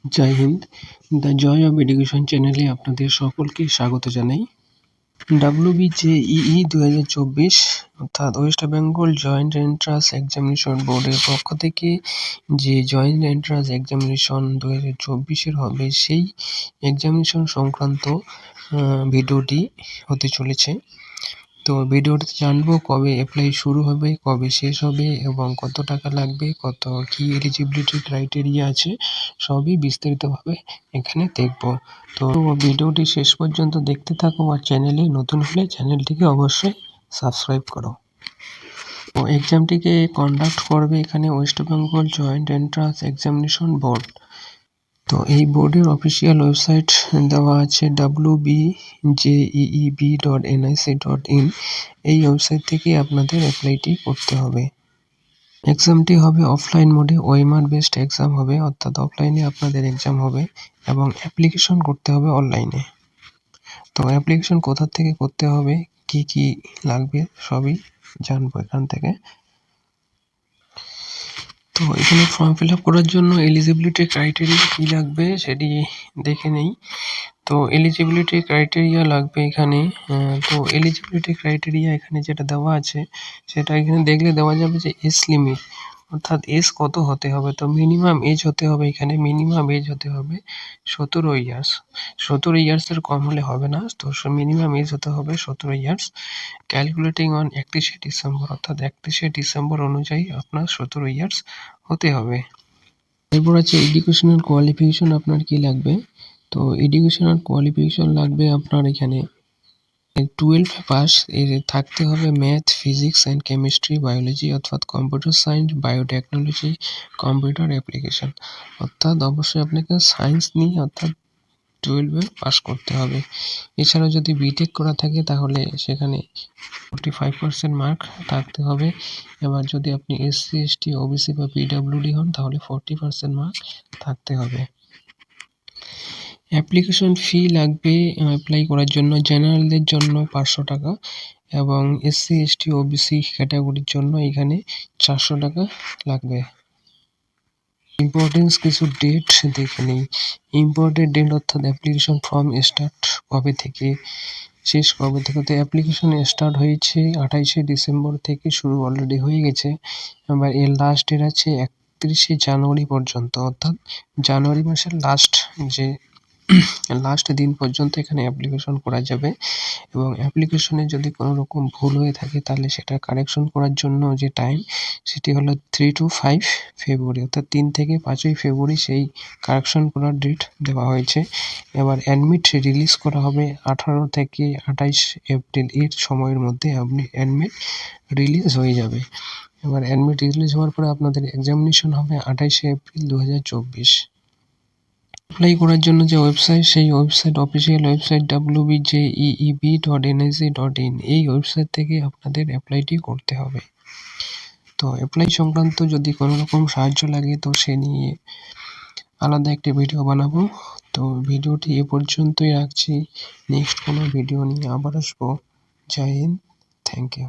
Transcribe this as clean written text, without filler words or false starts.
Joy Hind. The joy of education চ্যানেলে আপনাদের সকলকে স্বাগত জানাই। WBJEE 2024 অর্থাৎ West Bengal joint entrance examination বোর্ডের পক্ষ থেকে যে জয়েন্ট এন্ট্রান্স এক্সামিনেশন 2024 হবে, সেই এক্সামিনেশন সংক্রান্ত ভিডিওটি হতে চলেছে। তো ভিডিওতে জানবো কবে অ্যাপ্লাই শুরু হবে, কবে শেষ হবে এবং কত টাকা লাগবে, কত কি এলিজিবিলিটি ক্রাইটেরিয়া আছে, সবই বিস্তারিতভাবে এখানে দেখব। তো ভিডিওটি শেষ পর্যন্ত দেখতে থাকো আর চ্যানেলে নতুন হলে চ্যানেলটিকে অবশ্যই সাবস্ক্রাইব করো। তো এক্সামটিকে কন্ডাক্ট করবে এখানে West Bengal joint entrance examination board. তো এই বোর্ডের অফিসিয়াল ওয়েবসাইট দেওয়া আছে wbjeeb.nic.in। এই ওয়েবসাইট থেকে আপনাদের অ্যাপ্লাইটি করতে হবে। এক্সামটি হবে অফলাইন মোডে, ওএমআর বেসড এক্সাম হবে, অর্থাৎ অফলাইনে আপনাদের এক্সাম হবে এবং অ্যাপ্লিকেশন করতে হবে অনলাইনে। তো অ্যাপ্লিকেশন কোথা থেকে করতে হবে, কি কি লাগবে সবই জানবো এখান থেকে। তো এখানে ফর্ম ফিল আপ করার জন্য এলিজিবিলিটি ক্রাইটেরিয়া কী লাগবে সেটি দেখে নেই। তো এলিজিবিলিটি ক্রাইটেরিয়া লাগবে এখানে। তো এলিজিবিলিটি ক্রাইটেরিয়া এখানে যেটা দেওয়া আছে সেটা এখানে দেখলে দেওয়া যাবে যে এজ লিমিট, অর্থাৎ এজ কত হতে হবে। তো মিনিমাম এজ হতে হবে, এখানে মিনিমাম এজ হতে হবে 17 ইয়ার্স। 17 ইয়ার্সের কম হলে হবে না। তো মিনিমাম এজ হতে হবে 17 ইয়ার্স। ক্যালকুলেটিং অন 31শে ডিসেম্বর, অর্থাৎ 31শে ডিসেম্বর অনুযায়ী আপনার 17 ইয়ার্স হতে হবে। এরপর আছে এডুকেশনাল কোয়ালিফিকেশন, আপনার কি লাগবে। তো এডুকেশনাল কোয়ালিফিকেশন লাগবে আপনার এখানে 12 পাস এর থাকতে হবে, math, physics and chemistry, biology অর্থাৎ computer science, biotechnology, computer application, অর্থাৎ অবশ্যই আপনাকে সায়েন্স নিয়ে অর্থাৎ 12 পাস করতে হবে। এছাড়াও যদি বিটেক করা থাকে তাহলে সেখানে 45% মার্ক থাকতে হবে। এবার যদি আপনি SC, ST, OBC বা PWD হন তাহলে 40% মার্ক থাকতে হবে। অ্যাপ্লিকেশন ফি লাগবে অ্যাপ্লাই করার জন্য। জেনারেলদের জন্য 500 টাকা এবং SC, ST, OBC ক্যাটাগরির জন্য এখানে 400 টাকা লাগবে। ইম্পর্টেন্স কিছু ডেট দেখে নেই। ইম্পর্টেন্ট ডেট অর্থাৎ অ্যাপ্লিকেশন ফর্ম স্টার্ট কবে থেকে, শেষ কবে থেকে। তো অ্যাপ্লিকেশন স্টার্ট হয়েছে 28শে ডিসেম্বর থেকে, শুরু অলরেডি হয়ে গেছে। এবার এর লাস্ট ডেট আছে 31শে জানুয়ারি পর্যন্ত, অর্থাৎ জানুয়ারি মাসের লাস্ট দিন পর্যন্ত এখানে অ্যাপ্লিকেশন করা যাবে। এবং অ্যাপ্লিকেশনে যদি কোনো রকম ভুল হয়ে থাকে তাহলে সেটা কারেকশন করার জন্য যে টাইম সেটি হলো 3 to 5 ফেব্রুয়ারি, অর্থাৎ 3 থেকে 5ই ফেব্রুয়ারি সেই কারেকশন করার ডেট দেওয়া হয়েছে। এবার অ্যাডমিট রিলিজ করা হবে 18 থেকে 28 এপ্রিল, এর সময়ের মধ্যে আপনি অ্যাডমিট রিলিজ হয়ে যাবে। এবার অ্যাডমিট রিলিজ হওয়ার পরে আপনাদের এক্সামিনেশন হবে 28শে এপ্রিল 2024। অ্যাপ্লাই করার জন্য যে ওয়েবসাইট, সেই ওয়েবসাইট অফিসিয়াল ওয়েবসাইট wbjeeb.nic.in। এই ওয়েবসাইট থেকে আপনাদের অ্যাপ্লাইটি করতে হবে। তো অ্যাপ্লাই সংক্রান্ত যদি কোনো রকম সাহায্য লাগে তো সে নিয়ে আলাদা একটি ভিডিও বানাবো। তো ভিডিওটি এ পর্যন্তই রাখছি। নেক্সট কোনো ভিডিও নিয়ে আবার আসবো। জয় হিন্দ, থ্যাংক ইউ।